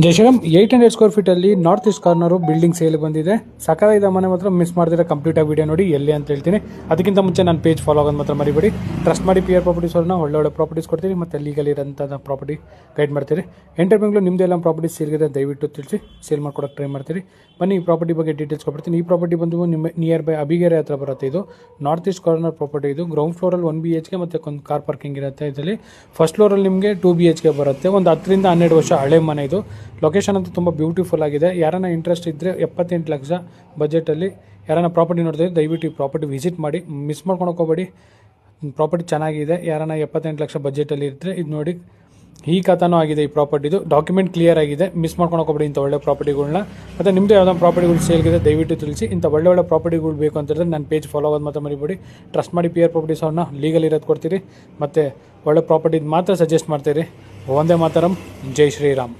ಜಯಶ್ರೀರಾಮ್ 800 square ಫೀಟಲ್ಲಿ north east corner building sale ಬಂದಿದೆ. ಸಕಾಲ ಮನೆ ಮಾತ್ರ ಮಿಸ್ ಮಾಡ್ದಿರ ಕಂಪ್ಲೀಟಾಗಿ ವಿಡಿಯೋ ನೋಡಿ ಎಲ್ಲಿ ಅಂತ ಹೇಳ್ತೀನಿ. ಅದಕ್ಕಿಂತ ಮುಂಚೆ ನನ್ನ ಪೇಜ್ ಫಾಲೋ ಆಗೋದು ಮಾತ್ರ ಮರಿಬೇಡಿ. ಟ್ರಸ್ಟ್ ಮಾಡಿ PR ಪ್ರಾಪರ್ಟೀಸ್ ಅವ್ರನ್ನ ಒಳ್ಳೆ ಪ್ರಾಪರ್ಟೀಸ್ ಕೊಡ್ತೀರಿ ಮತ್ತು ಲೀಗಲ್ ಇರೋಂಥ ಪ್ರಾಪರ್ಟಿ ಗೈಡ್ ಮಾಡ್ತೀರಿ. ಎಂಟರ್ ಬೆಂಗಳೂರು ನಿಮ್ಮದೆಲ್ಲ ಪ್ರಾಪರ್ಟೀಸ್ ಸೇಲ್ಗಿದೆ ದಯವಿಟ್ಟು ತಿಳಿಸಿ ಸೇಲ್ ಮಾಡ್ಕೊಡೋಕೆ ಟ್ರೈ ಮಾಡ್ತೀರಿ. ಬನ್ನಿ ಈ ಪ್ರಾಪರ್ಟಿ ಬಗ್ಗೆ ಡೀಟೇಲ್ಸ್ ಕೊಡ್ತೀನಿ. ಈ ಪ್ರಾಪರ್ಟಿ ಬಂದು ನಿಮ್ಮ ನಿಯರ್ ಬೈ ಅಬಿಗೆರೆ ಹತ್ರ ಬರುತ್ತೆ. ಇದು ನಾರ್ತ್ ಈಸ್ಟ್ ಕಾರ್ನರ್ ಪ್ರಾಪರ್ಟಿ. ಇದು ಗ್ರೌಂಡ್ ಫ್ಲೋರಲ್ಲಿ 1 BHK ಮತ್ತು ಒಂದು ಕಾರ್ ಪಾರ್ಕಿಂಗ್ ಇರುತ್ತೆ. ಇದರಲ್ಲಿ ಫಸ್ಟ್ ಫ್ಲೋರಲ್ಲಿ ನಿಮಗೆ 2 BHK ಬರುತ್ತೆ. ಒಂದು 10 ರಿಂದ 12 ವರ್ಷ ಹಳೆ ಮನೆ. ಇದು ಲೊಕೇಶನ್ ಅಂತೂ ತುಂಬ ಬ್ಯೂಟಿಫುಲ್ ಆಗಿದೆ. ಯಾರನ್ನ ಇಂಟ್ರೆಸ್ಟ್ ಇದ್ದರೆ 78 ಲಕ್ಷ ಬಜೆಟಲ್ಲಿ ಯಾರನ್ನ ಪ್ರಾಪರ್ಟಿ ನೋಡ್ತಿದ್ರೆ ದಯವಿಟ್ಟು ಈ ಪ್ರಾಪರ್ಟಿ ವಿಸಿಟ್ ಮಾಡಿ, ಮಿಸ್ ಮಾಡ್ಕೊಂಡು ಹೋಗಬೇಡಿ. ಪ್ರಾಪರ್ಟಿ ಚೆನ್ನಾಗಿದೆ. ಯಾರನ್ನ 78 ಲಕ್ಷ ಬಜೆಟಲ್ಲಿ ಇದ್ದರೆ ಇದು ನೋಡಿ, ಈ ಕಥನೂ ಆಗಿದೆ. ಈ ಪ್ರಾಪರ್ಟಿದು ಡಾಕ್ಯುಮೆಂಟ್ ಕ್ಲಿಯರ್ ಆಗಿದೆ. ಮಿಸ್ ಮಾಡ್ಕೊಂಡು ಹೋಗಬೇಡಿ ಇಂಥ ಒಳ್ಳೆ ಪ್ರಾಪರ್ಟಿಗಳನ್ನ. ಮತ್ತು ನಿಮ್ಮದು ಯಾವುದೋ ಪ್ರಾಪರ್ಟಿಗಳು ಸೇಲ್ಗಿದೆ ದಯವಿಟ್ಟು ತಿಳಿಸಿ. ಇಂಥ ಒಳ್ಳೆ ಪ್ರಾಪರ್ಟಿಗಳು ಬೇಕು ಅಂತಂದರೆ ನನ್ನ ಪೇಜ್ ಫಾಲೋ ಆಗೋದು ಮಾತ್ರ ಮರಿಬೇಡಿ. ಟ್ರಸ್ಟ್ ಮಾಡಿ PR ಪ್ರಾಪರ್ಟೀಸ್ ಅವ್ರನ್ನ ಲೀಗಲ್ ಇರೋದು ಕೊಡ್ತೀರಿ ಮತ್ತು ಒಳ್ಳೆ ಪ್ರಾಪರ್ಟಿ ಮಾತ್ರ ಸಜೆಸ್ಟ್ ಮಾಡ್ತೀರಿ. ಒಂದೇ ಮಾತರಂ. ಜೈ ಶ್ರೀರಾಮ್.